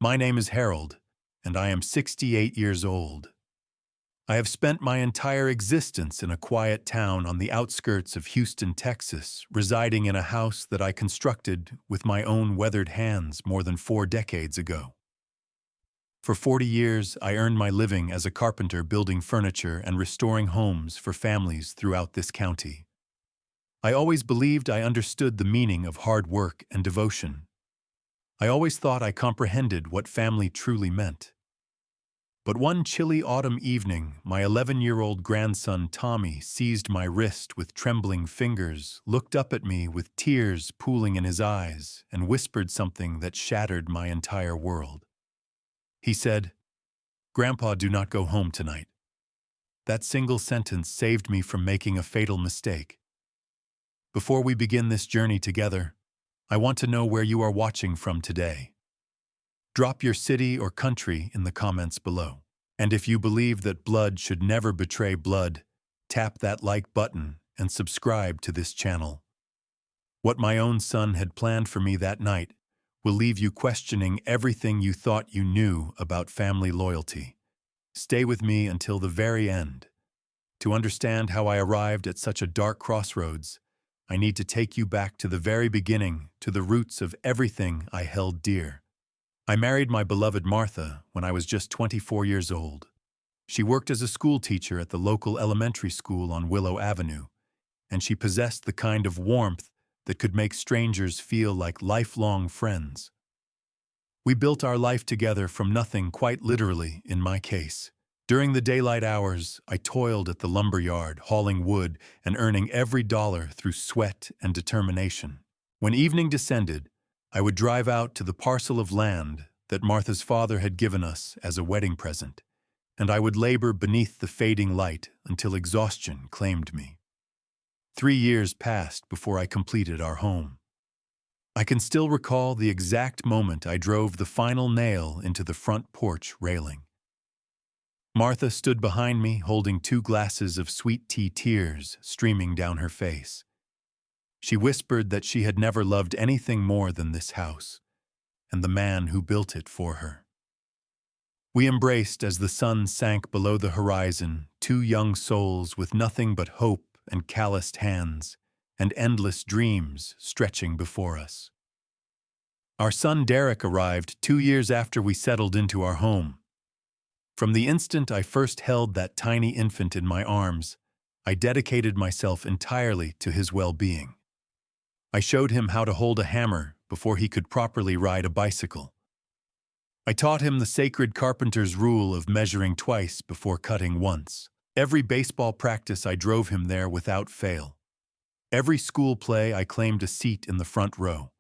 My name is Harold, and I am 68 years old. I have spent my entire existence in a quiet town on the outskirts of Houston, Texas, residing in a house that I constructed with my own weathered hands more than 4 decades ago. For 40 years, I earned my living as a carpenter building furniture and restoring homes for families throughout this county. I always believed I understood the meaning of hard work and devotion. I always thought I comprehended what family truly meant. But one chilly autumn evening, my 11-year-old grandson Tommy seized my wrist with trembling fingers, looked up at me with tears pooling in his eyes, and whispered something that shattered my entire world. He said, "Grandpa, do not go home tonight." That single sentence saved me from making a fatal mistake. Before we begin this journey together, I want to know where you are watching from today. Drop your city or country in the comments below. And if you believe that blood should never betray blood, tap that like button and subscribe to this channel. What my own son had planned for me that night will leave you questioning everything you thought you knew about family loyalty. Stay with me until the very end. To understand how I arrived at such a dark crossroads, I need to take you back to the very beginning, to the roots of everything I held dear. I married my beloved Martha when I was just 24 years old. She worked as a school teacher at the local elementary school on Willow Avenue, and she possessed the kind of warmth that could make strangers feel like lifelong friends. We built our life together from nothing, quite literally in my case. During the daylight hours, I toiled at the lumber yard, hauling wood and earning every dollar through sweat and determination. When evening descended, I would drive out to the parcel of land that Martha's father had given us as a wedding present, and I would labor beneath the fading light until exhaustion claimed me. 3 years passed before I completed our home. I can still recall the exact moment I drove the final nail into the front porch railing. Martha stood behind me holding 2 glasses of sweet tea, tears streaming down her face. She whispered that she had never loved anything more than this house, and the man who built it for her. We embraced as the sun sank below the horizon, 2 young souls with nothing but hope and calloused hands, and endless dreams stretching before us. Our son Derek arrived 2 years after we settled into our home. From the instant I first held that tiny infant in my arms, I dedicated myself entirely to his well-being. I showed him how to hold a hammer before he could properly ride a bicycle. I taught him the sacred carpenter's rule of measuring twice before cutting once. Every baseball practice I drove him there without fail. Every school play I claimed a seat in the front row.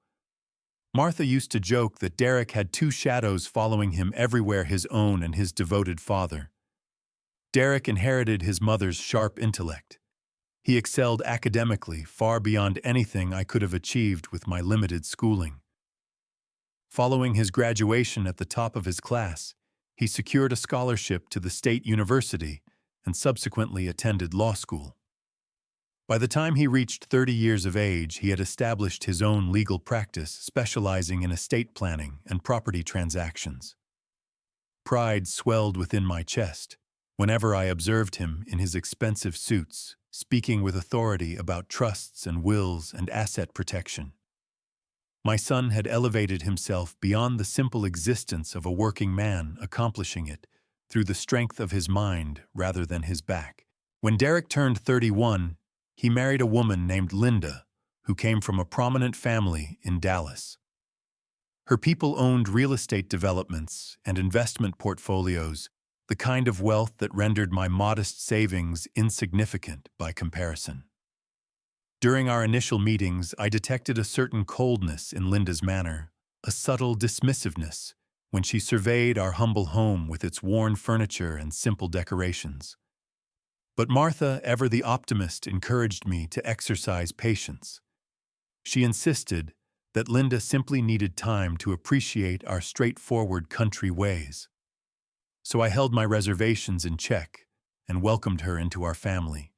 Martha used to joke that Derek had 2 shadows following him everywhere, his own and his devoted father. Derek inherited his mother's sharp intellect. He excelled academically far beyond anything I could have achieved with my limited schooling. Following his graduation at the top of his class, he secured a scholarship to the state university and subsequently attended law school. By the time he reached 30 years of age, he had established his own legal practice specializing in estate planning and property transactions. Pride swelled within my chest whenever I observed him in his expensive suits, speaking with authority about trusts and wills and asset protection. My son had elevated himself beyond the simple existence of a working man, accomplishing it through the strength of his mind rather than his back. When Derek turned 31, he married a woman named Linda, who came from a prominent family in Dallas. Her people owned real estate developments and investment portfolios, the kind of wealth that rendered my modest savings insignificant by comparison. During our initial meetings, I detected a certain coldness in Linda's manner, a subtle dismissiveness, when she surveyed our humble home with its worn furniture and simple decorations. But Martha, ever the optimist, encouraged me to exercise patience. She insisted that Linda simply needed time to appreciate our straightforward country ways. So I held my reservations in check and welcomed her into our family.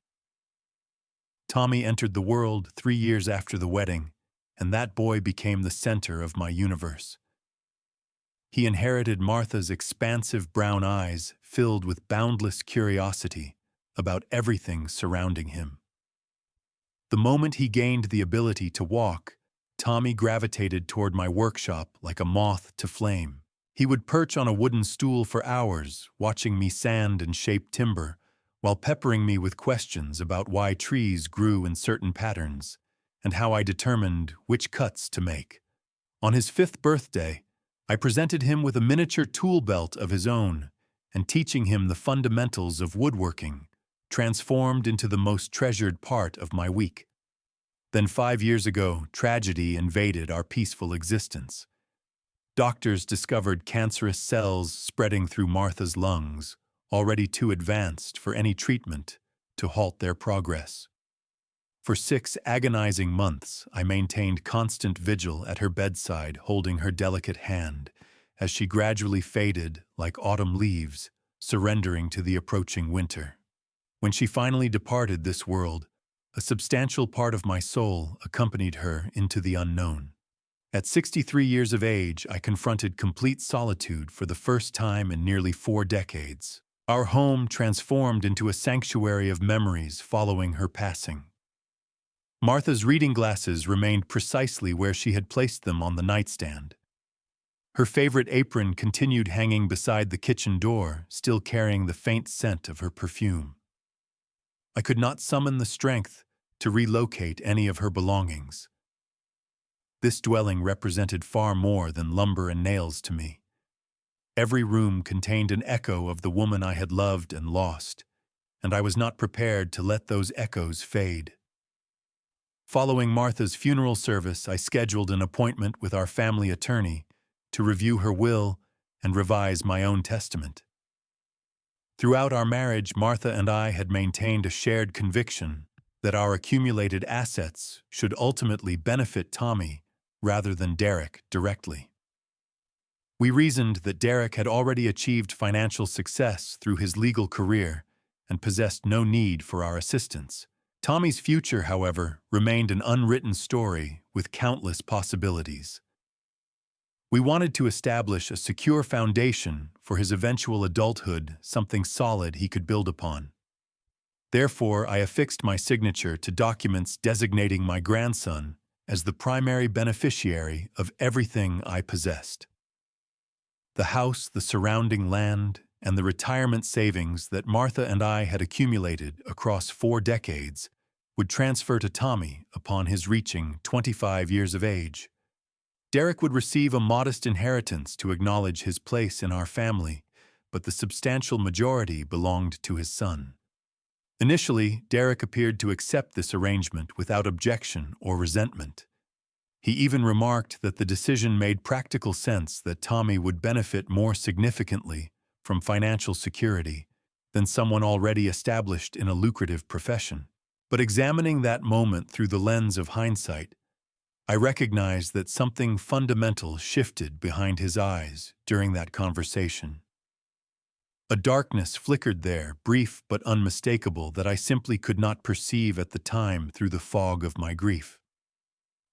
Tommy entered the world 3 years after the wedding, and that boy became the center of my universe. He inherited Martha's expansive brown eyes filled with boundless curiosity about everything surrounding him. The moment he gained the ability to walk, Tommy gravitated toward my workshop like a moth to flame. He would perch on a wooden stool for hours, watching me sand and shape timber, while peppering me with questions about why trees grew in certain patterns and how I determined which cuts to make. On his 5th birthday, I presented him with a miniature tool belt of his own and teaching him the fundamentals of woodworking, transformed into the most treasured part of my week. Then 5 years ago, tragedy invaded our peaceful existence. Doctors discovered cancerous cells spreading through Martha's lungs, already too advanced for any treatment to halt their progress. For 6 agonizing months, I maintained constant vigil at her bedside, holding her delicate hand, as she gradually faded like autumn leaves, surrendering to the approaching winter. When she finally departed this world, a substantial part of my soul accompanied her into the unknown. At 63 years of age, I confronted complete solitude for the first time in nearly 4 decades. Our home transformed into a sanctuary of memories following her passing. Martha's reading glasses remained precisely where she had placed them on the nightstand. Her favorite apron continued hanging beside the kitchen door, still carrying the faint scent of her perfume. I could not summon the strength to relocate any of her belongings. This dwelling represented far more than lumber and nails to me. Every room contained an echo of the woman I had loved and lost, and I was not prepared to let those echoes fade. Following Martha's funeral service, I scheduled an appointment with our family attorney to review her will and revise my own testament. Throughout our marriage, Martha and I had maintained a shared conviction that our accumulated assets should ultimately benefit Tommy rather than Derek directly. We reasoned that Derek had already achieved financial success through his legal career and possessed no need for our assistance. Tommy's future, however, remained an unwritten story with countless possibilities. We wanted to establish a secure foundation for his eventual adulthood, something solid he could build upon. Therefore, I affixed my signature to documents designating my grandson as the primary beneficiary of everything I possessed. The house, the surrounding land, and the retirement savings that Martha and I had accumulated across 4 decades would transfer to Tommy upon his reaching 25 years of age. Derek would receive a modest inheritance to acknowledge his place in our family, but the substantial majority belonged to his son. Initially, Derek appeared to accept this arrangement without objection or resentment. He even remarked that the decision made practical sense, that Tommy would benefit more significantly from financial security than someone already established in a lucrative profession. But examining that moment through the lens of hindsight, I recognized that something fundamental shifted behind his eyes during that conversation. A darkness flickered there, brief but unmistakable, that I simply could not perceive at the time through the fog of my grief.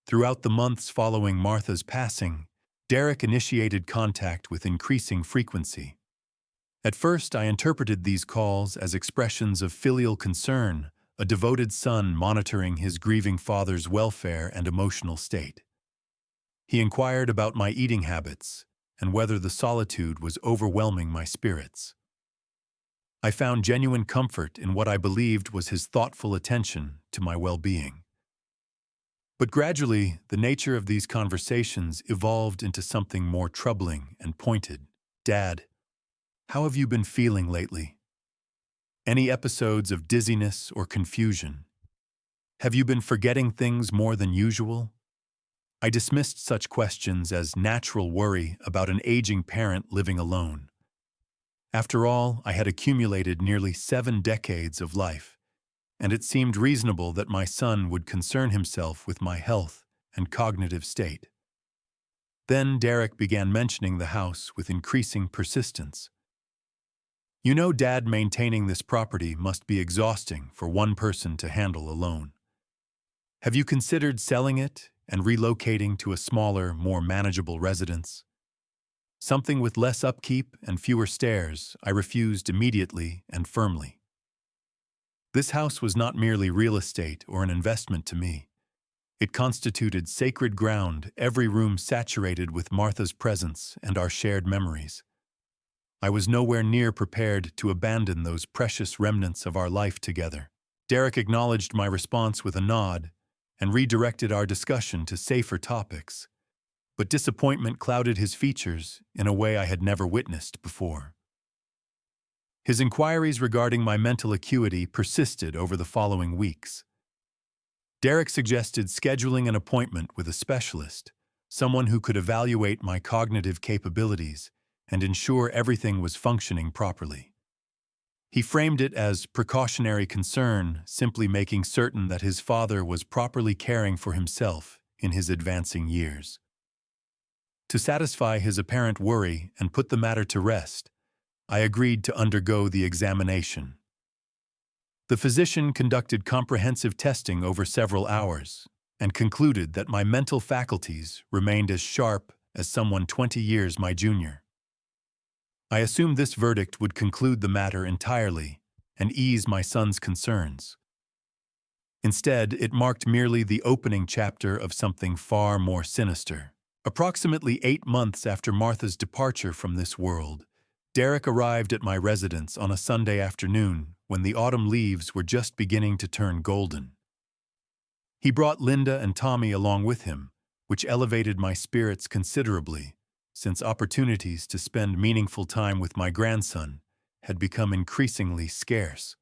Throughout the months following Martha's passing, Derek initiated contact with increasing frequency. At first, I interpreted these calls as expressions of filial concern, a devoted son monitoring his grieving father's welfare and emotional state. He inquired about my eating habits and whether the solitude was overwhelming my spirits. I found genuine comfort in what I believed was his thoughtful attention to my well-being. But gradually, the nature of these conversations evolved into something more troubling and pointed. "Dad, how have you been feeling lately? Any episodes of dizziness or confusion? Have you been forgetting things more than usual?" I dismissed such questions as natural worry about an aging parent living alone. After all, I had accumulated nearly 7 decades of life, and it seemed reasonable that my son would concern himself with my health and cognitive state. Then Derek began mentioning the house with increasing persistence. "You know, Dad, maintaining this property must be exhausting for one person to handle alone. Have you considered selling it and relocating to a smaller, more manageable residence?" Something with less upkeep and fewer stairs, I refused immediately and firmly. This house was not merely real estate or an investment to me. It constituted sacred ground, every room saturated with Martha's presence and our shared memories. I was nowhere near prepared to abandon those precious remnants of our life together. Derek acknowledged my response with a nod and redirected our discussion to safer topics. But disappointment clouded his features in a way I had never witnessed before. His inquiries regarding my mental acuity persisted over the following weeks. Derek suggested scheduling an appointment with a specialist, someone who could evaluate my cognitive capabilities and ensure everything was functioning properly. He framed it as precautionary concern, simply making certain that his father was properly caring for himself in his advancing years. To satisfy his apparent worry and put the matter to rest, I agreed to undergo the examination. The physician conducted comprehensive testing over several hours and concluded that my mental faculties remained as sharp as someone 20 years my junior. I assumed this verdict would conclude the matter entirely and ease my son's concerns. Instead, it marked merely the opening chapter of something far more sinister. Approximately 8 months after Martha's departure from this world, Derek arrived at my residence on a Sunday afternoon when the autumn leaves were just beginning to turn golden. He brought Linda and Tommy along with him, which elevated my spirits considerably, since opportunities to spend meaningful time with my grandson had become increasingly scarce.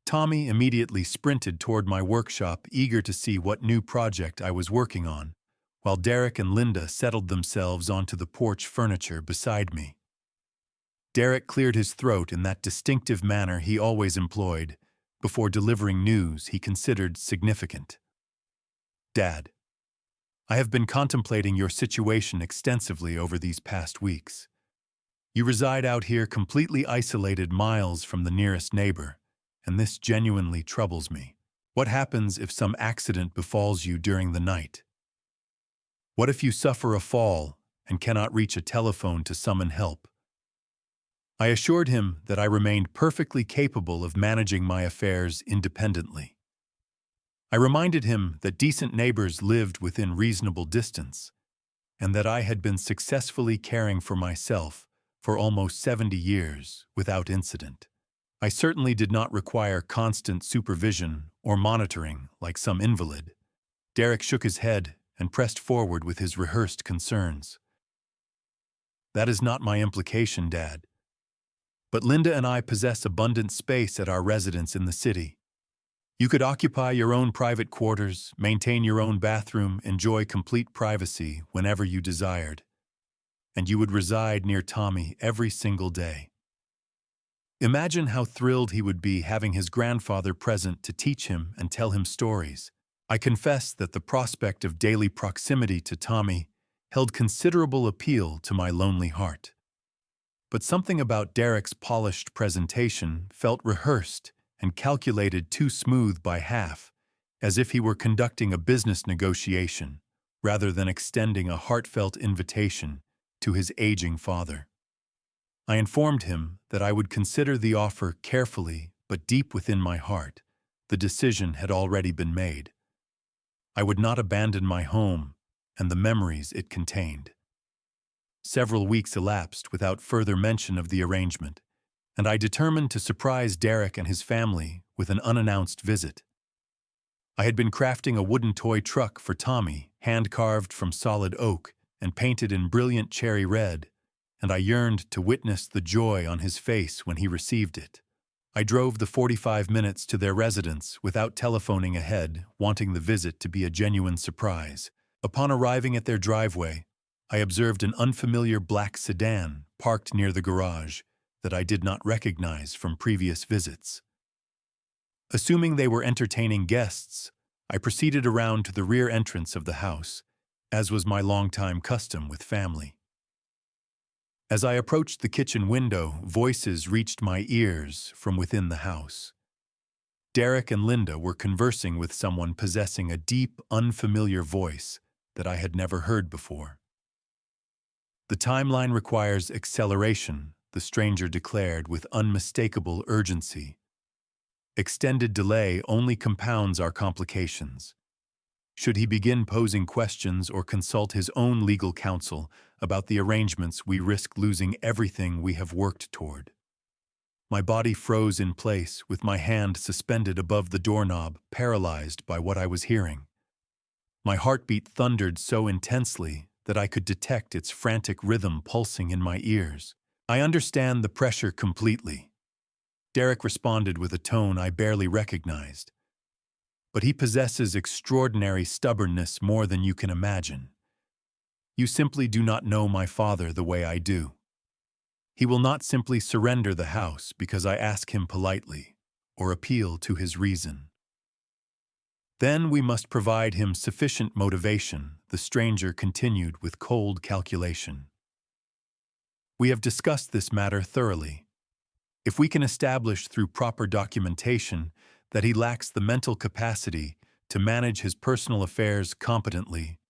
Tommy immediately sprinted toward my workshop, eager to see what new project I was working on, while Derek and Linda settled themselves onto the porch furniture beside me. Derek cleared his throat in that distinctive manner he always employed before delivering news he considered significant. "Dad, I have been contemplating your situation extensively over these past weeks. You reside out here completely isolated miles from the nearest neighbor, and this genuinely troubles me. What happens if some accident befalls you during the night? What if you suffer a fall and cannot reach a telephone to summon help?" I assured him that I remained perfectly capable of managing my affairs independently. I reminded him that decent neighbors lived within reasonable distance, and that I had been successfully caring for myself for almost 70 years without incident. I certainly did not require constant supervision or monitoring like some invalid. Derek shook his head and pressed forward with his rehearsed concerns. "That is not my implication, Dad. But Linda and I possess abundant space at our residence in the city. You could occupy your own private quarters, maintain your own bathroom, enjoy complete privacy whenever you desired. And you would reside near Tommy every single day. Imagine how thrilled he would be having his grandfather present to teach him and tell him stories." I confess that the prospect of daily proximity to Tommy held considerable appeal to my lonely heart. But something about Derek's polished presentation felt rehearsed and calculated too smooth by half, as if he were conducting a business negotiation rather than extending a heartfelt invitation to his aging father. I informed him that I would consider the offer carefully, but deep within my heart, the decision had already been made. I would not abandon my home and the memories it contained. Several weeks elapsed without further mention of the arrangement, and I determined to surprise Derek and his family with an unannounced visit. I had been crafting a wooden toy truck for Tommy, hand-carved from solid oak and painted in brilliant cherry red, and I yearned to witness the joy on his face when he received it. I drove the 45 minutes to their residence without telephoning ahead, wanting the visit to be a genuine surprise. Upon arriving at their driveway, I observed an unfamiliar black sedan parked near the garage that I did not recognize from previous visits. Assuming they were entertaining guests, I proceeded around to the rear entrance of the house, as was my longtime custom with family. As I approached the kitchen window, voices reached my ears from within the house. Derek and Linda were conversing with someone possessing a deep, unfamiliar voice that I had never heard before. The timeline requires acceleration, the stranger declared with unmistakable urgency. Extended delay only compounds our complications. Should he begin posing questions or consult his own legal counsel about the arrangements, we risk losing everything we have worked toward. My body froze in place, with my hand suspended above the doorknob, paralyzed by what I was hearing. My heartbeat thundered so intensely that I could detect its frantic rhythm pulsing in my ears. "I understand the pressure completely," Derek responded with a tone I barely recognized. "But he possesses extraordinary stubbornness more than you can imagine. You simply do not know my father the way I do. He will not simply surrender the house because I ask him politely, or appeal to his reason. Then we must provide him sufficient motivation," the stranger continued with cold calculation. "We have discussed this matter thoroughly. If we can establish through proper documentation that he lacks the mental capacity to manage his personal affairs competently,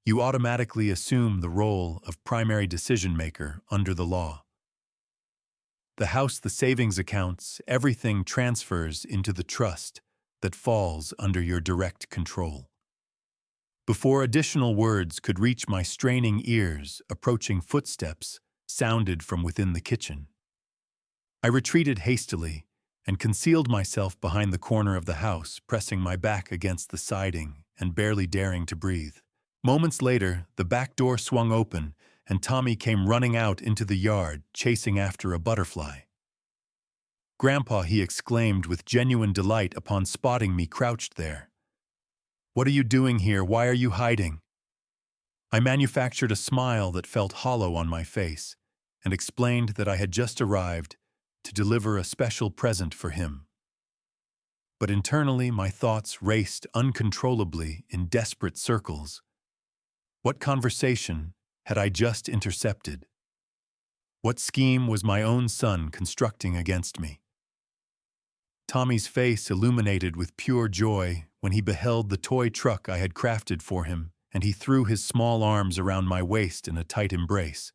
you automatically assume the role of primary decision-maker under the law. The house, the savings accounts, everything transfers into the trust that falls under your direct control." Before additional words could reach my straining ears, approaching footsteps sounded from within the kitchen. I retreated hastily and concealed myself behind the corner of the house, pressing my back against the siding and barely daring to breathe. Moments later, the back door swung open and Tommy came running out into the yard, chasing after a butterfly. "Grandpa," he exclaimed with genuine delight upon spotting me crouched there. "What are you doing here? Why are you hiding?" I manufactured a smile that felt hollow on my face and explained that I had just arrived to deliver a special present for him. But internally, my thoughts raced uncontrollably in desperate circles. What conversation had I just intercepted? What scheme was my own son constructing against me? Tommy's face illuminated with pure joy when he beheld the toy truck I had crafted for him, and he threw his small arms around my waist in a tight embrace.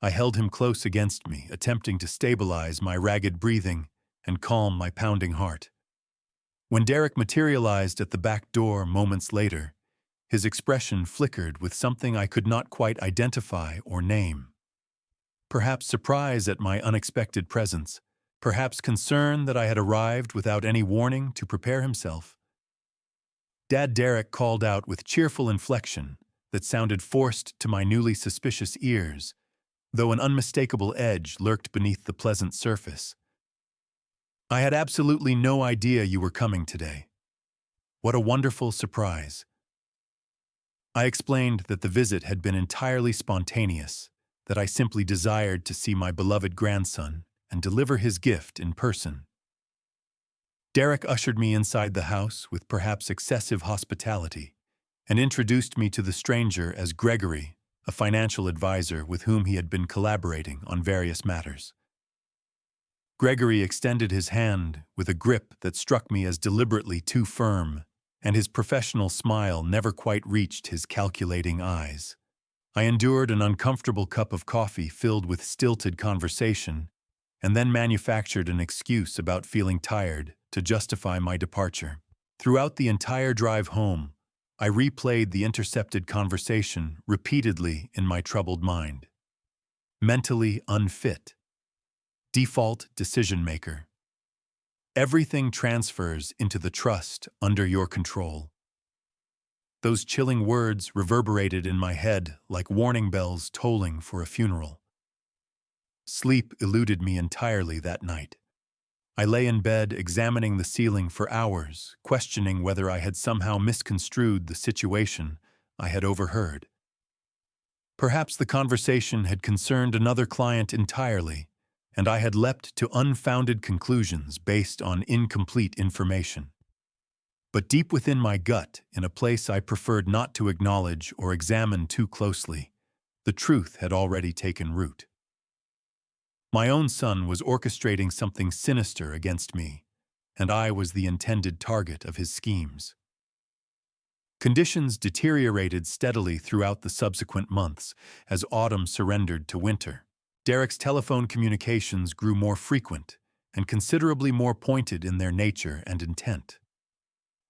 I held him close against me, attempting to stabilize my ragged breathing and calm my pounding heart. When Derek materialized at the back door moments later, his expression flickered with something I could not quite identify or name. Perhaps surprise at my unexpected presence, perhaps concern that I had arrived without any warning to prepare himself. Dad Derek called out with cheerful inflection that sounded forced to my newly suspicious ears, though an unmistakable edge lurked beneath the pleasant surface. "I had absolutely no idea you were coming today. What a wonderful surprise." I explained that the visit had been entirely spontaneous, that I simply desired to see my beloved grandson and deliver his gift in person. Derek ushered me inside the house with perhaps excessive hospitality and introduced me to the stranger as Gregory, a financial advisor with whom he had been collaborating on various matters. Gregory extended his hand with a grip that struck me as deliberately too firm, and his professional smile never quite reached his calculating eyes. I endured an uncomfortable cup of coffee filled with stilted conversation, and then manufactured an excuse about feeling tired to justify my departure. Throughout the entire drive home, I replayed the intercepted conversation repeatedly in my troubled mind. Mentally unfit. Default decision maker. Everything transfers into the trust under your control. Those chilling words reverberated in my head like warning bells tolling for a funeral. Sleep eluded me entirely that night. I lay in bed examining the ceiling for hours, questioning whether I had somehow misconstrued the situation I had overheard. Perhaps the conversation had concerned another client entirely, and I had leapt to unfounded conclusions based on incomplete information. But deep within my gut, in a place I preferred not to acknowledge or examine too closely, the truth had already taken root. My own son was orchestrating something sinister against me, and I was the intended target of his schemes. Conditions deteriorated steadily throughout the subsequent months as autumn surrendered to winter. Derek's telephone communications grew more frequent and considerably more pointed in their nature and intent.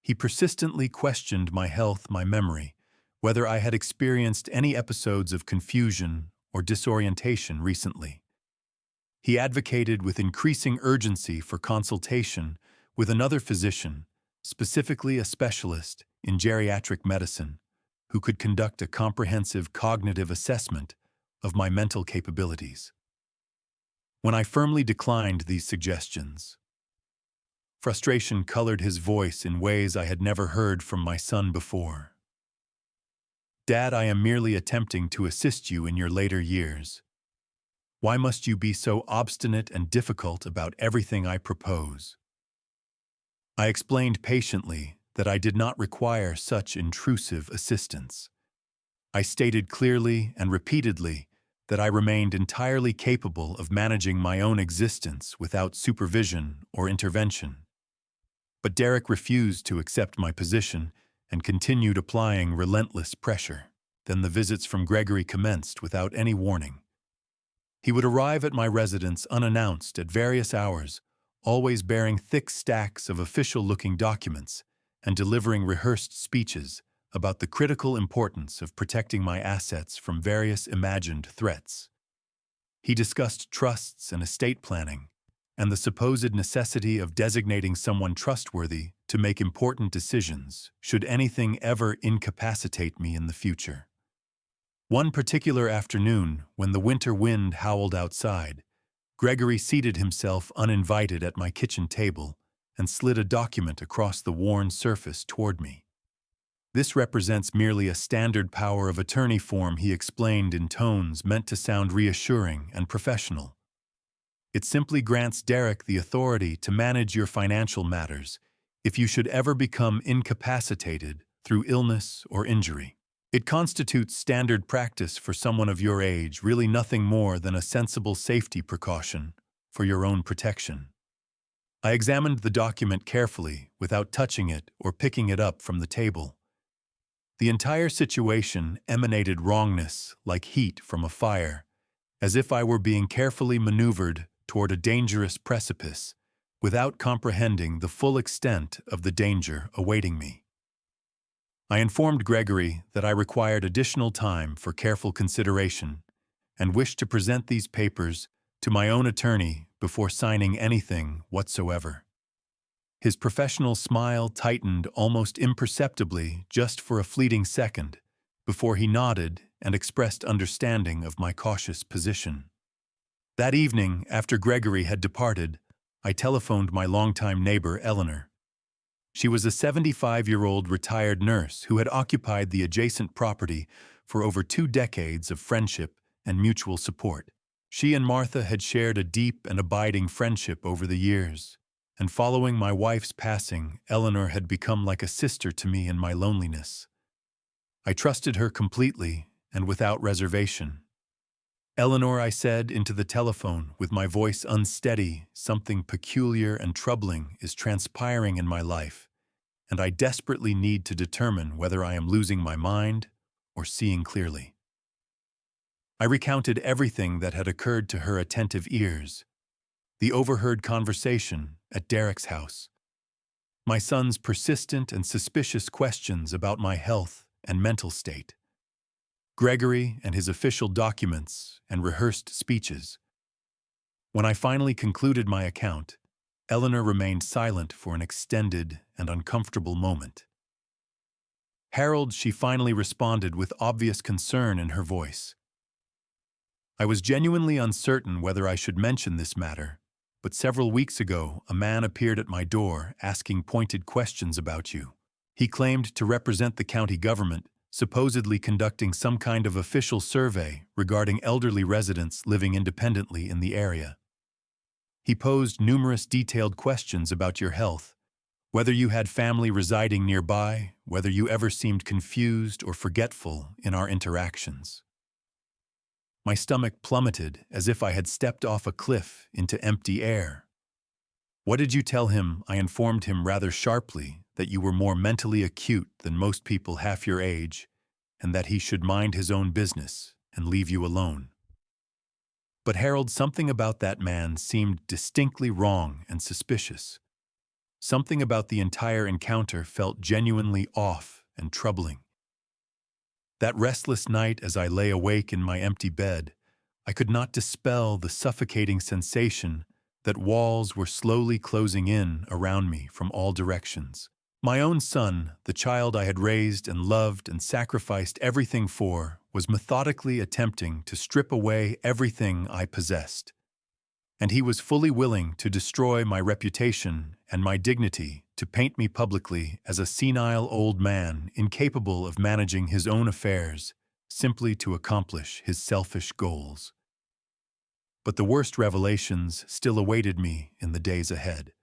He persistently questioned my health, my memory, whether I had experienced any episodes of confusion or disorientation recently. He advocated with increasing urgency for consultation with another physician, specifically a specialist in geriatric medicine, who could conduct a comprehensive cognitive assessment of my mental capabilities. When I firmly declined these suggestions, frustration colored his voice in ways I had never heard from my son before. "Dad, I am merely attempting to assist you in your later years. Why must you be so obstinate and difficult about everything I propose?" I explained patiently that I did not require such intrusive assistance. I stated clearly and repeatedly that I remained entirely capable of managing my own existence without supervision or intervention. But Derek refused to accept my position and continued applying relentless pressure. Then the visits from Gregory commenced without any warning. He would arrive at my residence unannounced at various hours, always bearing thick stacks of official-looking documents and delivering rehearsed speeches about the critical importance of protecting my assets from various imagined threats. He discussed trusts and estate planning, and the supposed necessity of designating someone trustworthy to make important decisions should anything ever incapacitate me in the future. One particular afternoon, when the winter wind howled outside, Gregory seated himself uninvited at my kitchen table and slid a document across the worn surface toward me. "This represents merely a standard power of attorney form," he explained in tones meant to sound reassuring and professional. "It simply grants Derek the authority to manage your financial matters if you should ever become incapacitated through illness or injury. It constitutes standard practice for someone of your age, really nothing more than a sensible safety precaution for your own protection." I examined the document carefully without touching it or picking it up from the table. The entire situation emanated wrongness like heat from a fire, as if I were being carefully maneuvered toward a dangerous precipice without comprehending the full extent of the danger awaiting me. I informed Gregory that I required additional time for careful consideration and wished to present these papers to my own attorney before signing anything whatsoever. His professional smile tightened almost imperceptibly just for a fleeting second before he nodded and expressed understanding of my cautious position. That evening, after Gregory had departed, I telephoned my longtime neighbor, Eleanor. She was a 75-year-old retired nurse who had occupied the adjacent property for over 2 decades of friendship and mutual support. She and Martha had shared a deep and abiding friendship over the years, and following my wife's passing, Eleanor had become like a sister to me in my loneliness. I trusted her completely and without reservation. "Eleanor," I said into the telephone with my voice unsteady, "something peculiar and troubling is transpiring in my life, and I desperately need to determine whether I am losing my mind or seeing clearly." I recounted everything that had occurred to her attentive ears. The overheard conversation at Derek's house, my son's persistent and suspicious questions about my health and mental state, Gregory and his official documents and rehearsed speeches. When I finally concluded my account, Eleanor remained silent for an extended and uncomfortable moment. "Harold," she finally responded with obvious concern in her voice. "I was genuinely uncertain whether I should mention this matter, but several weeks ago a man appeared at my door asking pointed questions about you. He claimed to represent the county government, supposedly conducting some kind of official survey regarding elderly residents living independently in the area. He posed numerous detailed questions about your health, whether you had family residing nearby, whether you ever seemed confused or forgetful in our interactions." My stomach plummeted as if I had stepped off a cliff into empty air. "What did you tell him?" I informed him rather sharply, that you were more mentally acute than most people half your age, and that he should mind his own business and leave you alone. But Harold, something about that man seemed distinctly wrong and suspicious. Something about the entire encounter felt genuinely off and troubling. That restless night as I lay awake in my empty bed, I could not dispel the suffocating sensation that walls were slowly closing in around me from all directions. My own son, the child I had raised and loved and sacrificed everything for, was methodically attempting to strip away everything I possessed. And he was fully willing to destroy my reputation and my dignity, to paint me publicly as a senile old man incapable of managing his own affairs, simply to accomplish his selfish goals. But the worst revelations still awaited me in the days ahead.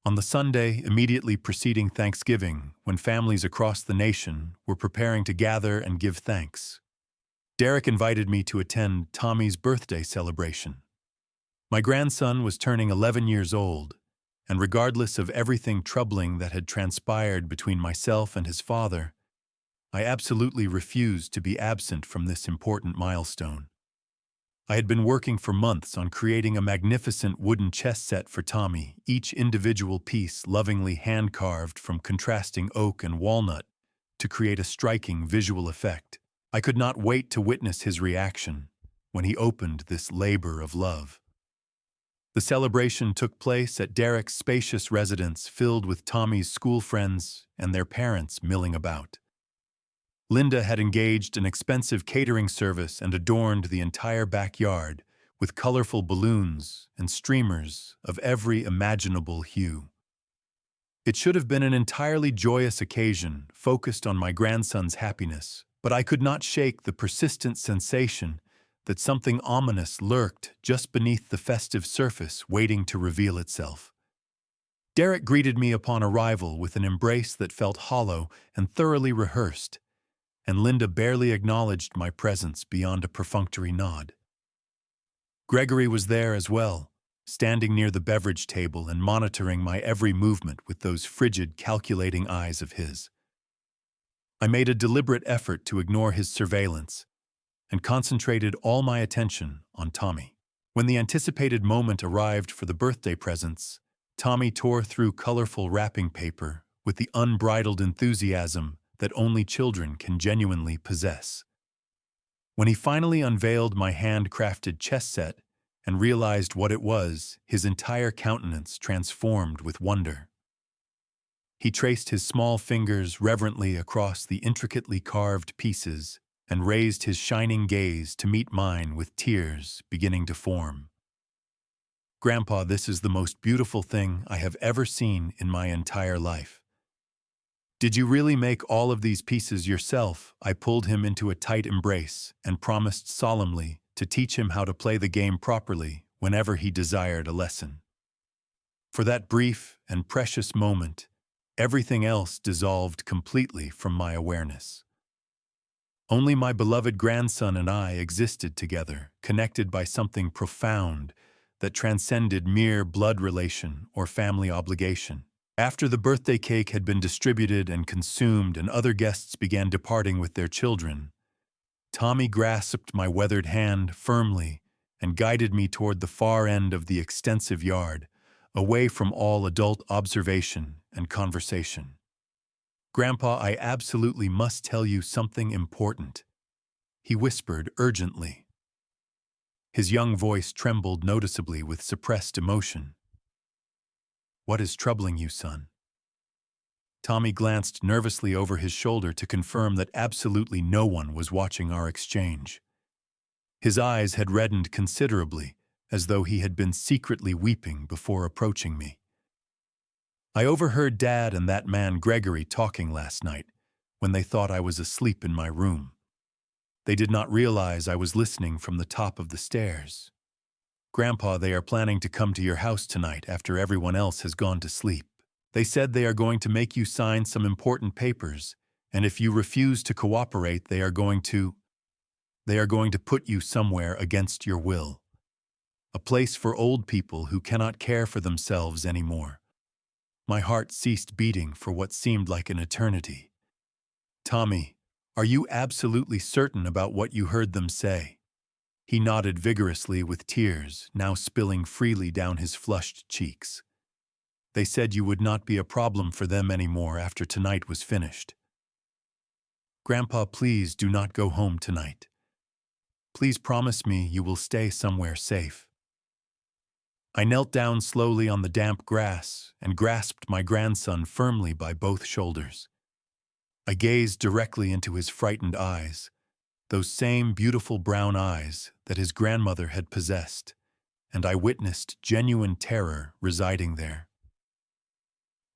On the Sunday immediately preceding Thanksgiving, when families across the nation were preparing to gather and give thanks, Derek invited me to attend Tommy's birthday celebration. My grandson was turning 11 years old, and regardless of everything troubling that had transpired between myself and his father, I absolutely refused to be absent from this important milestone. I had been working for months on creating a magnificent wooden chess set for Tommy, each individual piece lovingly hand-carved from contrasting oak and walnut to create a striking visual effect. I could not wait to witness his reaction when he opened this labor of love. The celebration took place at Derek's spacious residence filled with Tommy's school friends and their parents milling about. Linda had engaged an expensive catering service and adorned the entire backyard with colorful balloons and streamers of every imaginable hue. It should have been an entirely joyous occasion focused on my grandson's happiness, but I could not shake the persistent sensation that something ominous lurked just beneath the festive surface waiting to reveal itself. Derek greeted me upon arrival with an embrace that felt hollow and thoroughly rehearsed, and Linda barely acknowledged my presence beyond a perfunctory nod. Gregory was there as well, standing near the beverage table and monitoring my every movement with those frigid, calculating eyes of his. I made a deliberate effort to ignore his surveillance and concentrated all my attention on Tommy. When the anticipated moment arrived for the birthday presents, Tommy tore through colorful wrapping paper with the unbridled enthusiasm that only children can genuinely possess. When he finally unveiled my hand-crafted chess set and realized what it was, his entire countenance transformed with wonder. He traced his small fingers reverently across the intricately carved pieces and raised his shining gaze to meet mine with tears beginning to form. "Grandpa, this is the most beautiful thing I have ever seen in my entire life." "Did you really make all of these pieces yourself?" I pulled him into a tight embrace and promised solemnly to teach him how to play the game properly whenever he desired a lesson. For that brief and precious moment, everything else dissolved completely from my awareness. Only my beloved grandson and I existed together, connected by something profound that transcended mere blood relation or family obligation. After the birthday cake had been distributed and consumed and other guests began departing with their children, Tommy grasped my weathered hand firmly and guided me toward the far end of the extensive yard, away from all adult observation and conversation. "Grandpa, I absolutely must tell you something important," he whispered urgently. His young voice trembled noticeably with suppressed emotion. "What is troubling you, son?" Tommy glanced nervously over his shoulder to confirm that absolutely no one was watching our exchange. His eyes had reddened considerably, as though he had been secretly weeping before approaching me. "I overheard Dad and that man Gregory talking last night, when they thought I was asleep in my room. They did not realize I was listening from the top of the stairs. Grandpa, they are planning to come to your house tonight after everyone else has gone to sleep. They said they are going to make you sign some important papers, and if you refuse to cooperate, they are going to put you somewhere against your will. A place for old people who cannot care for themselves anymore. My heart ceased beating for what seemed like an eternity. Tommy, are you absolutely certain about what you heard them say? He nodded vigorously with tears now spilling freely down his flushed cheeks. They said you would not be a problem for them anymore after tonight was finished. Grandpa, please do not go home tonight. Please promise me you will stay somewhere safe. I knelt down slowly on the damp grass and grasped my grandson firmly by both shoulders. I gazed directly into his frightened eyes, those same beautiful brown eyes that his grandmother had possessed, and I witnessed genuine terror residing there.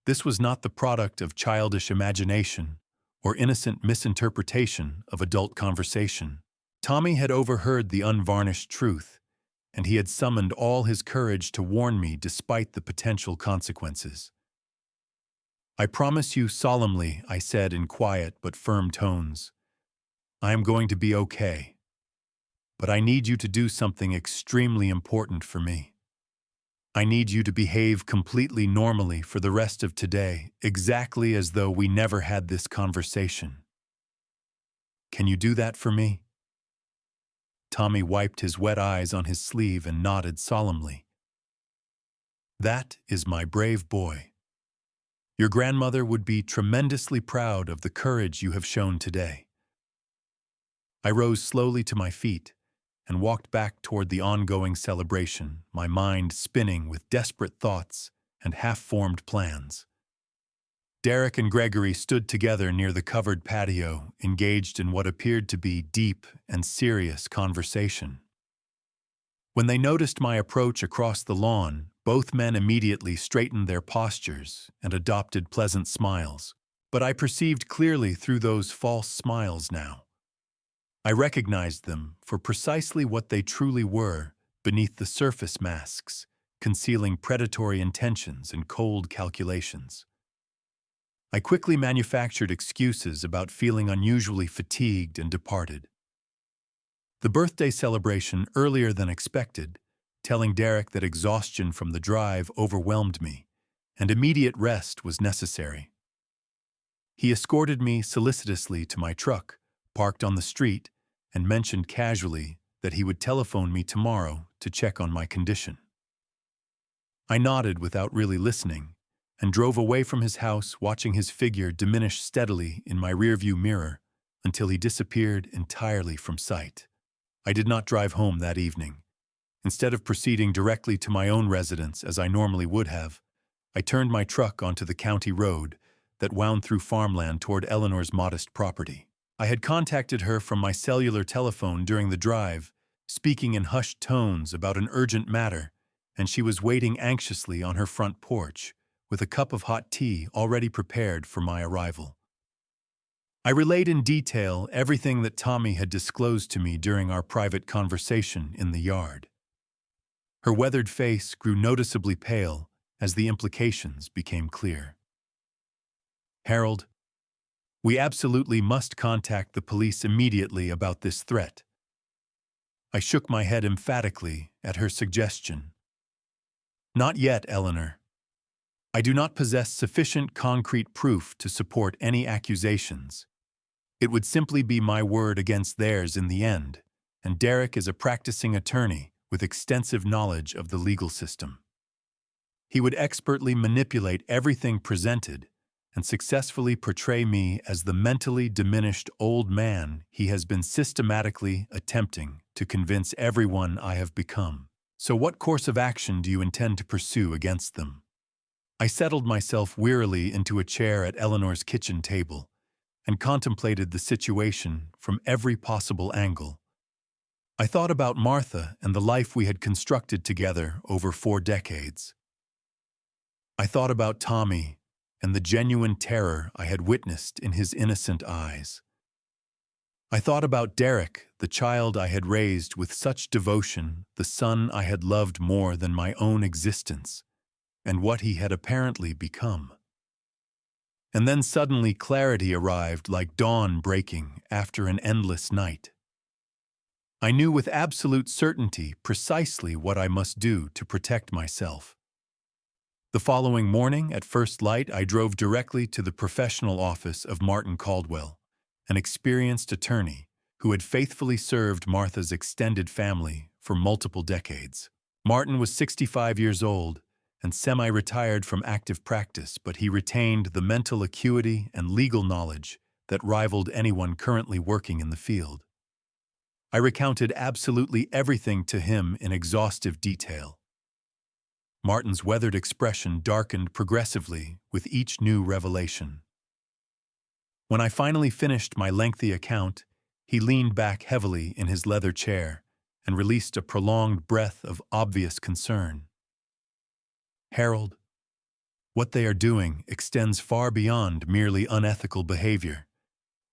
This was not the product of childish imagination or innocent misinterpretation of adult conversation. Tommy had overheard the unvarnished truth, and he had summoned all his courage to warn me despite the potential consequences. I promise you solemnly, I said in quiet but firm tones, I am going to be okay. But I need you to do something extremely important for me. I need you to behave completely normally for the rest of today, exactly as though we never had this conversation. Can you do that for me? Tommy wiped his wet eyes on his sleeve and nodded solemnly. That is my brave boy. Your grandmother would be tremendously proud of the courage you have shown today. I rose slowly to my feet and walked back toward the ongoing celebration, my mind spinning with desperate thoughts and half-formed plans. Derek and Gregory stood together near the covered patio, engaged in what appeared to be deep and serious conversation. When they noticed my approach across the lawn, both men immediately straightened their postures and adopted pleasant smiles. But I perceived clearly through those false smiles now. I recognized them for precisely what they truly were beneath the surface masks, concealing predatory intentions and cold calculations. I quickly manufactured excuses about feeling unusually fatigued and departed. The birthday celebration earlier than expected, telling Derek that exhaustion from the drive overwhelmed me, and immediate rest was necessary. He escorted me solicitously to my truck, parked on the street, and mentioned casually that he would telephone me tomorrow to check on my condition. I nodded without really listening, and drove away from his house watching his figure diminish steadily in my rearview mirror until he disappeared entirely from sight. I did not drive home that evening. Instead of proceeding directly to my own residence as I normally would have, I turned my truck onto the county road that wound through farmland toward Eleanor's modest property. I had contacted her from my cellular telephone during the drive, speaking in hushed tones about an urgent matter, and she was waiting anxiously on her front porch, with a cup of hot tea already prepared for my arrival. I relayed in detail everything that Tommy had disclosed to me during our private conversation in the yard. Her weathered face grew noticeably pale as the implications became clear. Harold, we absolutely must contact the police immediately about this threat. I shook my head emphatically at her suggestion. Not yet, Eleanor. I do not possess sufficient concrete proof to support any accusations. It would simply be my word against theirs in the end, and Derek is a practicing attorney with extensive knowledge of the legal system. He would expertly manipulate everything presented and successfully portray me as the mentally diminished old man he has been systematically attempting to convince everyone I have become. So what course of action do you intend to pursue against them? I settled myself wearily into a chair at Eleanor's kitchen table and contemplated the situation from every possible angle. I thought about Martha and the life we had constructed together over 4 decades. I thought about Tommy and the genuine terror I had witnessed in his innocent eyes. I thought about Derek, the child I had raised with such devotion, the son I had loved more than my own existence, and what he had apparently become. And then suddenly clarity arrived like dawn breaking after an endless night. I knew with absolute certainty precisely what I must do to protect myself. The following morning, at first light, I drove directly to the professional office of Martin Caldwell, an experienced attorney who had faithfully served Martha's extended family for multiple decades. Martin was 65 years old and semi-retired from active practice, but he retained the mental acuity and legal knowledge that rivaled anyone currently working in the field. I recounted absolutely everything to him in exhaustive detail. Martin's weathered expression darkened progressively with each new revelation. When I finally finished my lengthy account, he leaned back heavily in his leather chair and released a prolonged breath of obvious concern. "Harold, what they are doing extends far beyond merely unethical behavior.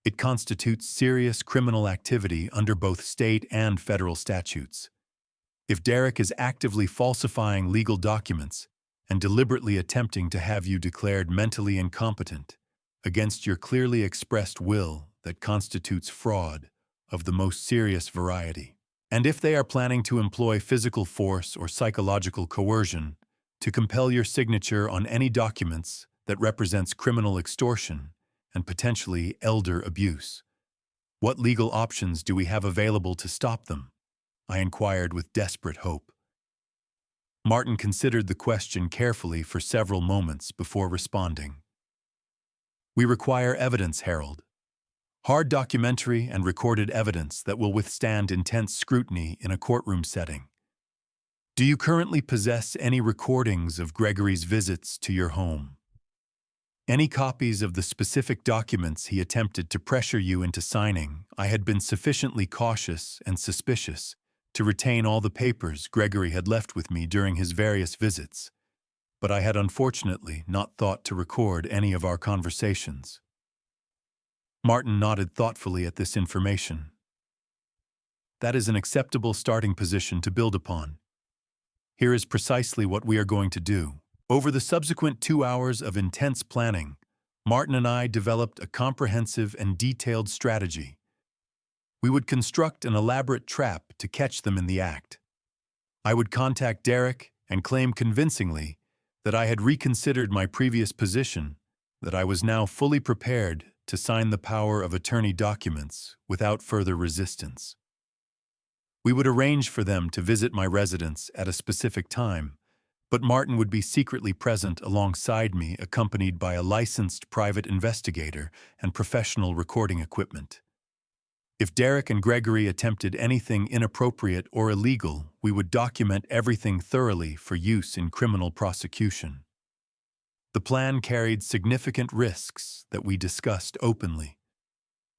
It constitutes serious criminal activity under both state and federal statutes. If Derek is actively falsifying legal documents and deliberately attempting to have you declared mentally incompetent against your clearly expressed will, that constitutes fraud of the most serious variety. And if they are planning to employ physical force or psychological coercion to compel your signature on any documents that represents criminal extortion and potentially elder abuse, what legal options do we have available to stop them?" I inquired with desperate hope. Martin considered the question carefully for several moments before responding. "We require evidence, Harold. Hard documentary and recorded evidence that will withstand intense scrutiny in a courtroom setting. Do you currently possess any recordings of Gregory's visits to your home? Any copies of the specific documents he attempted to pressure you into signing? I had been sufficiently cautious and suspicious to retain all the papers Gregory had left with me during his various visits, but I had unfortunately not thought to record any of our conversations." Martin nodded thoughtfully at this information. "That is an acceptable starting position to build upon. Here is precisely what we are going to do." Over the subsequent 2 hours of intense planning, Martin and I developed a comprehensive and detailed strategy. We would construct an elaborate trap to catch them in the act. I would contact Derek and claim convincingly that I had reconsidered my previous position, that I was now fully prepared to sign the power of attorney documents without further resistance. We would arrange for them to visit my residence at a specific time, but Martin would be secretly present alongside me, accompanied by a licensed private investigator and professional recording equipment. If Derek and Gregory attempted anything inappropriate or illegal, we would document everything thoroughly for use in criminal prosecution. The plan carried significant risks that we discussed openly,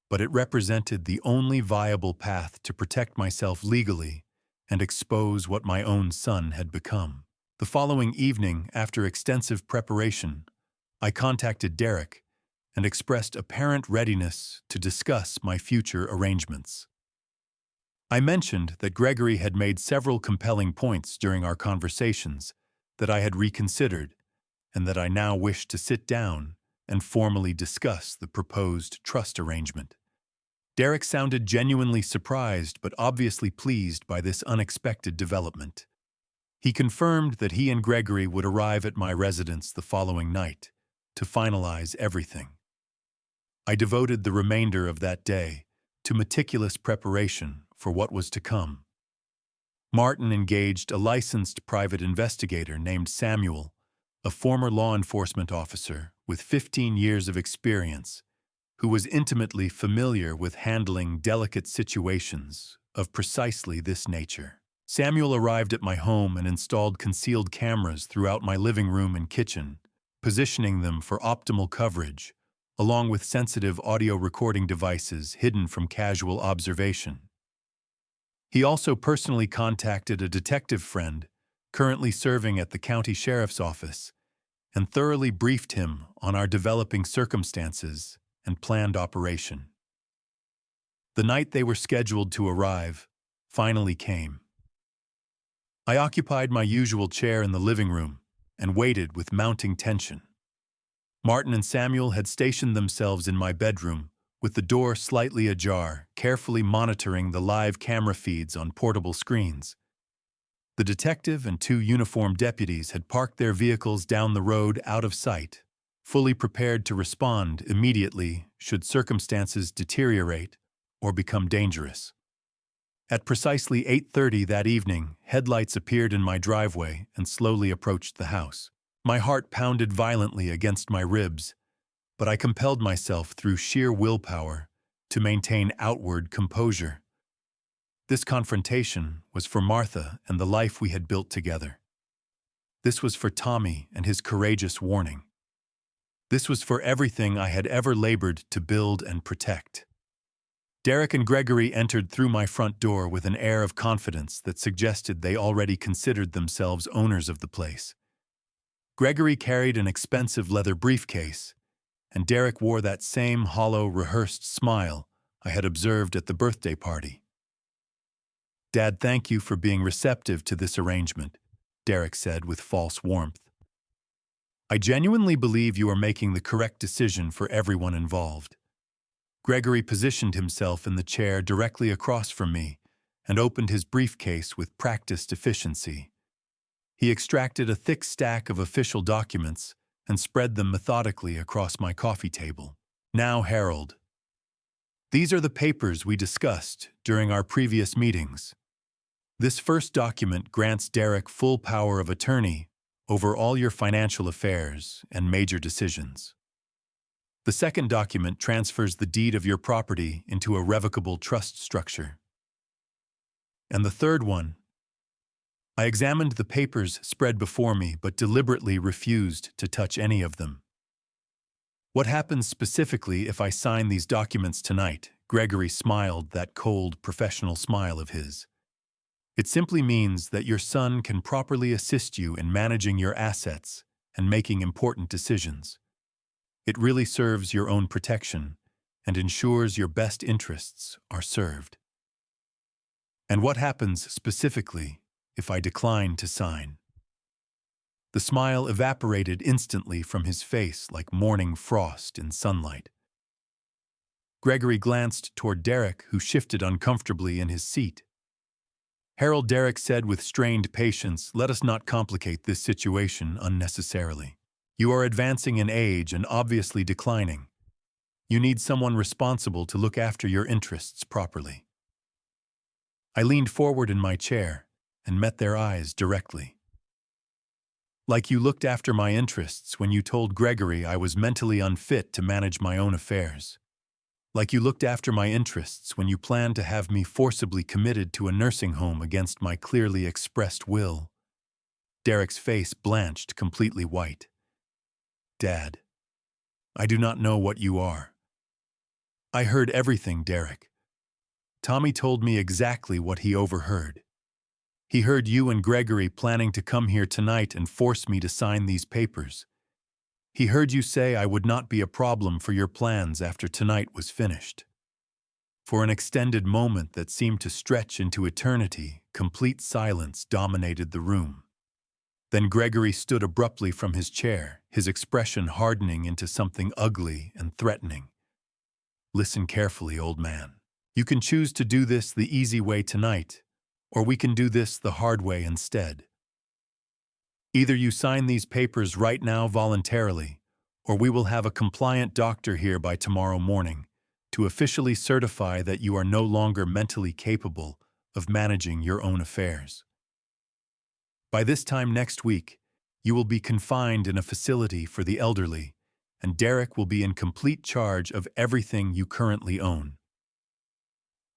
but it represented the only viable path to protect myself legally and expose what my own son had become. The following evening, after extensive preparation, I contacted Derek and expressed apparent readiness to discuss my future arrangements. I mentioned that Gregory had made several compelling points during our conversations that I had reconsidered, and that I now wished to sit down and formally discuss the proposed trust arrangement. Derek sounded genuinely surprised but obviously pleased by this unexpected development. He confirmed that he and Gregory would arrive at my residence the following night to finalize everything. I devoted the remainder of that day to meticulous preparation for what was to come. Martin engaged a licensed private investigator named Samuel, a former law enforcement officer with 15 years of experience, who was intimately familiar with handling delicate situations of precisely this nature. Samuel arrived at my home and installed concealed cameras throughout my living room and kitchen, positioning them for optimal coverage, along with sensitive audio recording devices hidden from casual observation. He also personally contacted a detective friend currently serving at the county sheriff's office and thoroughly briefed him on our developing circumstances and planned operation. The night they were scheduled to arrive finally came. I occupied my usual chair in the living room and waited with mounting tension. Martin and Samuel had stationed themselves in my bedroom, with the door slightly ajar, carefully monitoring the live camera feeds on portable screens. The detective and two uniformed deputies had parked their vehicles down the road out of sight, fully prepared to respond immediately should circumstances deteriorate or become dangerous. At precisely 8:30 that evening, headlights appeared in my driveway and slowly approached the house. My heart pounded violently against my ribs, but I compelled myself through sheer willpower to maintain outward composure. This confrontation was for Martha and the life we had built together. This was for Tommy and his courageous warning. This was for everything I had ever labored to build and protect. Derek and Gregory entered through my front door with an air of confidence that suggested they already considered themselves owners of the place. Gregory carried an expensive leather briefcase, and Derek wore that same hollow, rehearsed smile I had observed at the birthday party. "Dad, thank you for being receptive to this arrangement," Derek said with false warmth. "I genuinely believe you are making the correct decision for everyone involved." Gregory positioned himself in the chair directly across from me and opened his briefcase with practiced efficiency. He extracted a thick stack of official documents and spread them methodically across my coffee table. "Now, Harold, these are the papers we discussed during our previous meetings. This first document grants Derek full power of attorney over all your financial affairs and major decisions. The second document transfers the deed of your property into a revocable trust structure. And the third one, I examined the papers spread before me but deliberately refused to touch any of them. What happens specifically if I sign these documents tonight?" Gregory smiled that cold, professional smile of his. "It simply means that your son can properly assist you in managing your assets and making important decisions. It really serves your own protection and ensures your best interests are served." "And what happens specifically if I decline to sign?" The smile evaporated instantly from his face like morning frost in sunlight. Gregory glanced toward Derek, who shifted uncomfortably in his seat. "Harold," Derek said with strained patience, "let us not complicate this situation unnecessarily. You are advancing in age and obviously declining. You need someone responsible to look after your interests properly." I leaned forward in my chair and met their eyes directly. "Like you looked after my interests when you told Gregory I was mentally unfit to manage my own affairs. Like you looked after my interests when you planned to have me forcibly committed to a nursing home against my clearly expressed will." Derek's face blanched completely white. "Dad, I do not know what you are." "I heard everything, Derek. Tommy told me exactly what he overheard. He heard you and Gregory planning to come here tonight and force me to sign these papers. He heard you say I would not be a problem for your plans after tonight was finished." For an extended moment that seemed to stretch into eternity, complete silence dominated the room. Then Gregory stood abruptly from his chair, his expression hardening into something ugly and threatening. "Listen carefully, old man. You can choose to do this the easy way tonight, or we can do this the hard way instead. Either you sign these papers right now voluntarily, or we will have a compliant doctor here by tomorrow morning to officially certify that you are no longer mentally capable of managing your own affairs. By this time next week, you will be confined in a facility for the elderly, and Derek will be in complete charge of everything you currently own.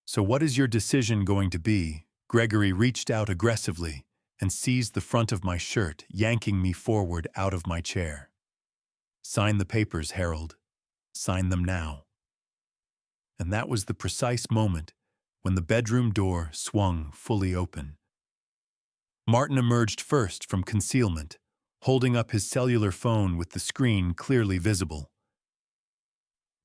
So what is your decision going to be?" Gregory reached out aggressively and seized the front of my shirt, yanking me forward out of my chair. "Sign the papers, Harold. Sign them now." And that was the precise moment when the bedroom door swung fully open. Martin emerged first from concealment, holding up his cellular phone with the screen clearly visible.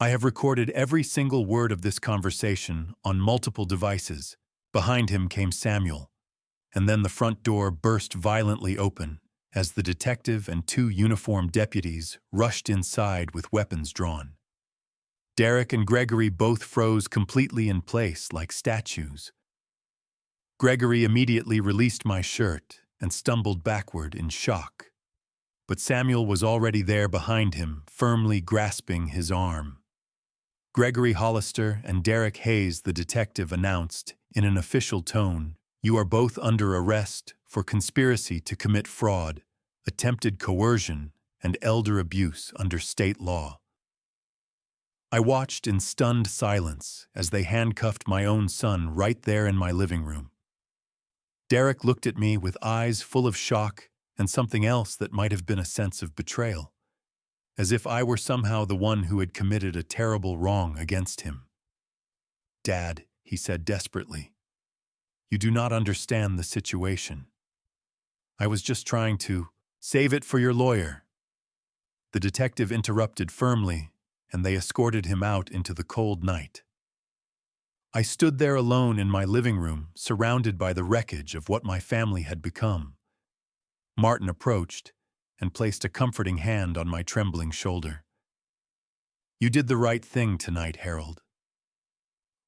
"I have recorded every single word of this conversation on multiple devices." Behind him came Samuel, and then the front door burst violently open as the detective and two uniformed deputies rushed inside with weapons drawn. Derek and Gregory both froze completely in place like statues. Gregory immediately released my shirt and stumbled backward in shock. But Samuel was already there behind him, firmly grasping his arm. Gregory Hollister and Derek Hayes, the detective, announced, in an official tone, "You are both under arrest for conspiracy to commit fraud, attempted coercion, and elder abuse under state law." I watched in stunned silence as they handcuffed my own son right there in my living room. Derek looked at me with eyes full of shock and something else that might have been a sense of betrayal, as if I were somehow the one who had committed a terrible wrong against him. "Dad," he said desperately, "you do not understand the situation. I was just trying to save it for your lawyer." The detective interrupted firmly, and they escorted him out into the cold night. I stood there alone in my living room, surrounded by the wreckage of what my family had become. Martin approached and placed a comforting hand on my trembling shoulder. "You did the right thing tonight, Harold."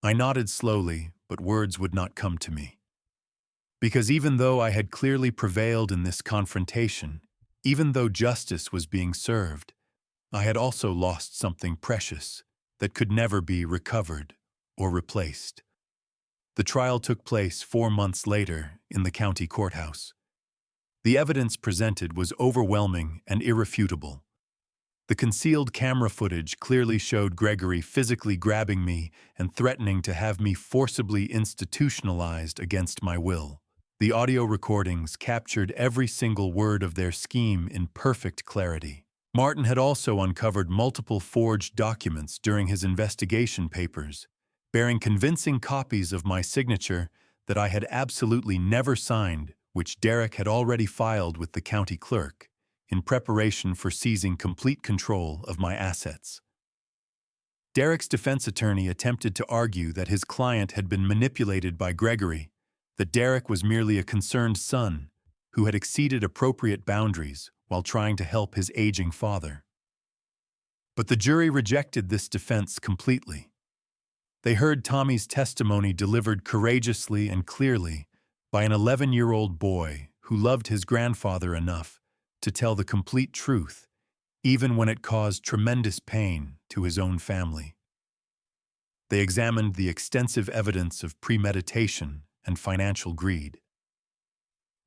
I nodded slowly, but words would not come to me. Because even though I had clearly prevailed in this confrontation, even though justice was being served, I had also lost something precious that could never be recovered or replaced. The trial took place 4 months later in the county courthouse. The evidence presented was overwhelming and irrefutable. The concealed camera footage clearly showed Gregory physically grabbing me and threatening to have me forcibly institutionalized against my will. The audio recordings captured every single word of their scheme in perfect clarity. Martin had also uncovered multiple forged documents during his investigation papers, bearing convincing copies of my signature that I had absolutely never signed, which Derek had already filed with the county clerk, in preparation for seizing complete control of my assets. Derek's defense attorney attempted to argue that his client had been manipulated by Gregory, that Derek was merely a concerned son who had exceeded appropriate boundaries while trying to help his aging father. But the jury rejected this defense completely. They heard Tommy's testimony delivered courageously and clearly by an 11-year-old boy who loved his grandfather enough to tell the complete truth, even when it caused tremendous pain to his own family. They examined the extensive evidence of premeditation and financial greed.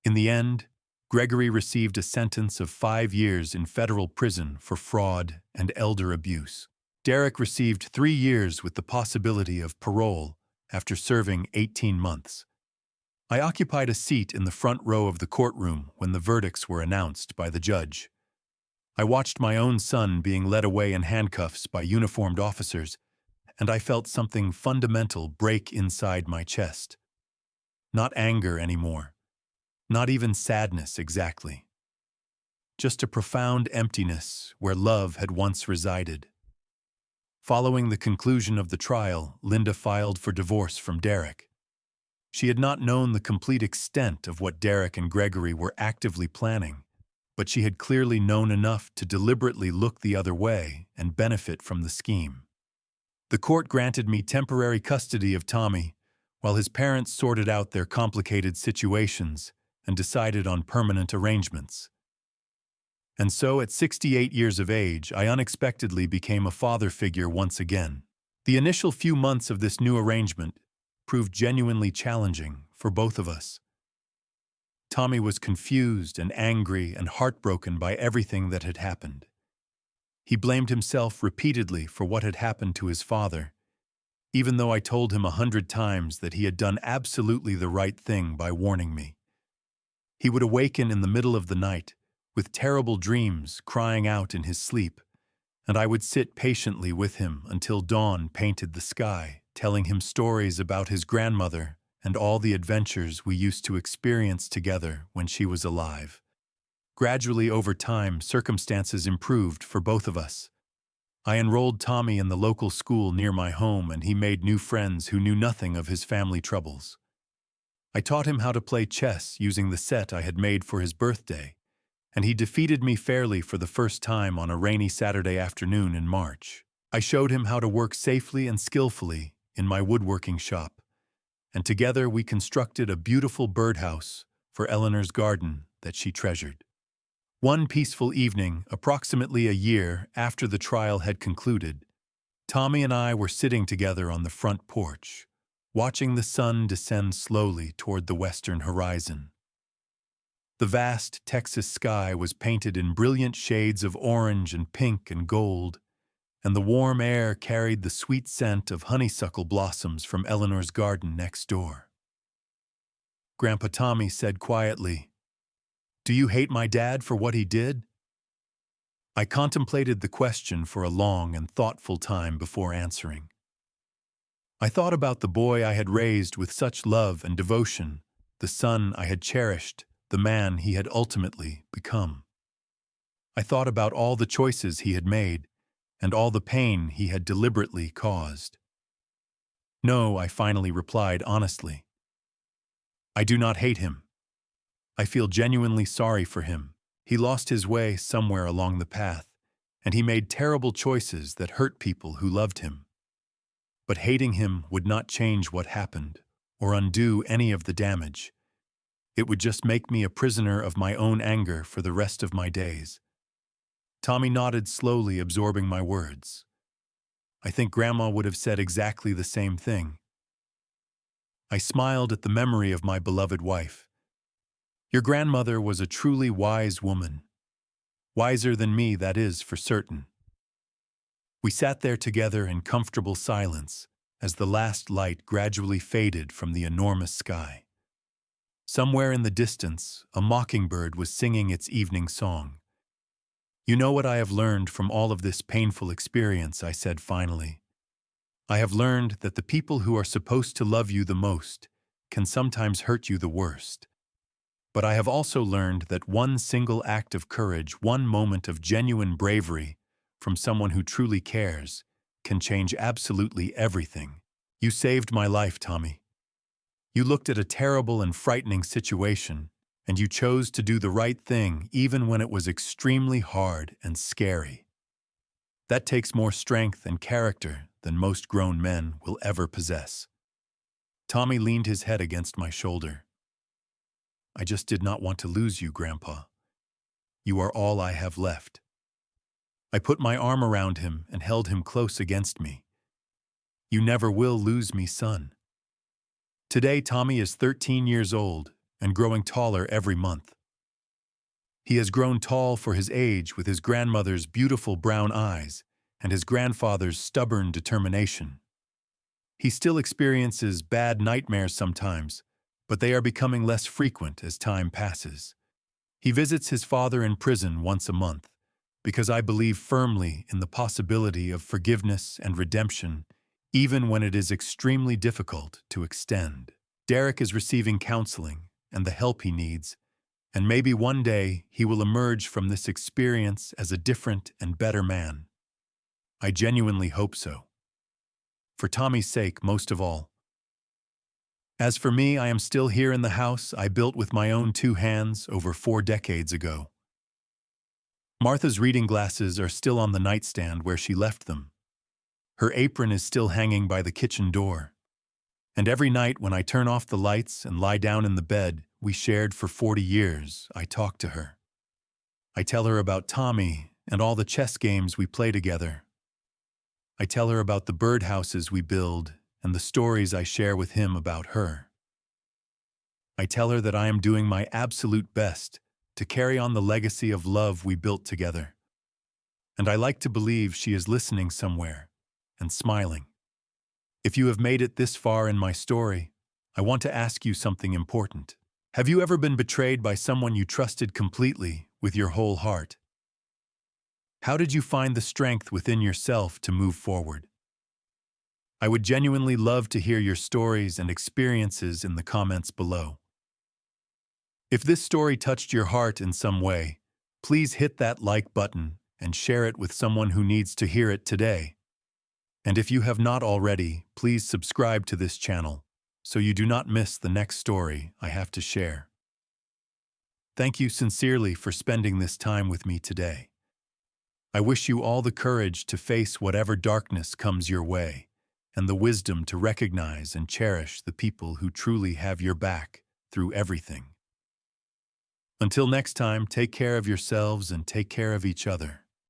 In the end, Gregory received a sentence of 5 years in federal prison for fraud and elder abuse. Derek received 3 years with the possibility of parole after serving 18 months. I occupied a seat in the front row of the courtroom when the verdicts were announced by the judge. I watched my own son being led away in handcuffs by uniformed officers, and I felt something fundamental break inside my chest. Not anger anymore. Not even sadness exactly. Just a profound emptiness where love had once resided. Following the conclusion of the trial, Linda filed for divorce from Derek. She had not known the complete extent of what Derek and Gregory were actively planning, but she had clearly known enough to deliberately look the other way and benefit from the scheme. The court granted me temporary custody of Tommy, while his parents sorted out their complicated situations and decided on permanent arrangements. And so, at 68 years of age, I unexpectedly became a father figure once again. The initial few months of this new arrangement proved genuinely challenging for both of us. Tommy was confused and angry and heartbroken by everything that had happened. He blamed himself repeatedly for what had happened to his father, even though I told him 100 times that he had done absolutely the right thing by warning me. He would awaken in the middle of the night, with terrible dreams, crying out in his sleep, and I would sit patiently with him until dawn painted the sky, telling him stories about his grandmother and all the adventures we used to experience together when she was alive. Gradually, over time, circumstances improved for both of us. I enrolled Tommy in the local school near my home, and he made new friends who knew nothing of his family troubles. I taught him how to play chess using the set I had made for his birthday, and he defeated me fairly for the first time on a rainy Saturday afternoon in March. I showed him how to work safely and skillfully in my woodworking shop, and together we constructed a beautiful birdhouse for Eleanor's garden that she treasured. One peaceful evening, approximately a year after the trial had concluded, Tommy and I were sitting together on the front porch, watching the sun descend slowly toward the western horizon. The vast Texas sky was painted in brilliant shades of orange and pink and gold, and the warm air carried the sweet scent of honeysuckle blossoms from Eleanor's garden next door. Grandpa Tommy said quietly, "Do you hate my dad for what he did?" I contemplated the question for a long and thoughtful time before answering. I thought about the boy I had raised with such love and devotion, the son I had cherished, the man he had ultimately become. I thought about all the choices he had made, and all the pain he had deliberately caused. No, I finally replied honestly. I do not hate him. I feel genuinely sorry for him. He lost his way somewhere along the path, and he made terrible choices that hurt people who loved him. But hating him would not change what happened, or undo any of the damage. It would just make me a prisoner of my own anger for the rest of my days. Tommy nodded slowly, absorbing my words. I think Grandma would have said exactly the same thing. I smiled at the memory of my beloved wife. Your grandmother was a truly wise woman. Wiser than me, that is for certain. We sat there together in comfortable silence as the last light gradually faded from the enormous sky. Somewhere in the distance, a mockingbird was singing its evening song. You know what I have learned from all of this painful experience, I said finally. I have learned that the people who are supposed to love you the most can sometimes hurt you the worst. But I have also learned that one single act of courage, one moment of genuine bravery from someone who truly cares, can change absolutely everything. You saved my life, Tommy. You looked at a terrible and frightening situation, and you chose to do the right thing even when it was extremely hard and scary. That takes more strength and character than most grown men will ever possess. Tommy leaned his head against my shoulder. I just did not want to lose you, Grandpa. You are all I have left. I put my arm around him and held him close against me. You never will lose me, son. Today, Tommy is 13 years old and growing taller every month. He has grown tall for his age with his grandmother's beautiful brown eyes and his grandfather's stubborn determination. He still experiences bad nightmares sometimes, but they are becoming less frequent as time passes. He visits his father in prison once a month, because I believe firmly in the possibility of forgiveness and redemption, even when it is extremely difficult to extend. Derek is receiving counseling and the help he needs, and maybe one day he will emerge from this experience as a different and better man. I genuinely hope so. For Tommy's sake, most of all. As for me, I am still here in the house I built with my own 2 hands over 4 decades ago. Martha's reading glasses are still on the nightstand where she left them. Her apron is still hanging by the kitchen door. And every night when I turn off the lights and lie down in the bed we shared for 40 years, I talk to her. I tell her about Tommy and all the chess games we play together. I tell her about the birdhouses we build and the stories I share with him about her. I tell her that I am doing my absolute best to carry on the legacy of love we built together. And I like to believe she is listening somewhere and smiling. If you have made it this far in my story, I want to ask you something important. Have you ever been betrayed by someone you trusted completely with your whole heart? How did you find the strength within yourself to move forward? I would genuinely love to hear your stories and experiences in the comments below. If this story touched your heart in some way, please hit that like button and share it with someone who needs to hear it today. And if you have not already, please subscribe to this channel so you do not miss the next story I have to share. Thank you sincerely for spending this time with me today. I wish you all the courage to face whatever darkness comes your way, and the wisdom to recognize and cherish the people who truly have your back through everything. Until next time, take care of yourselves and take care of each other.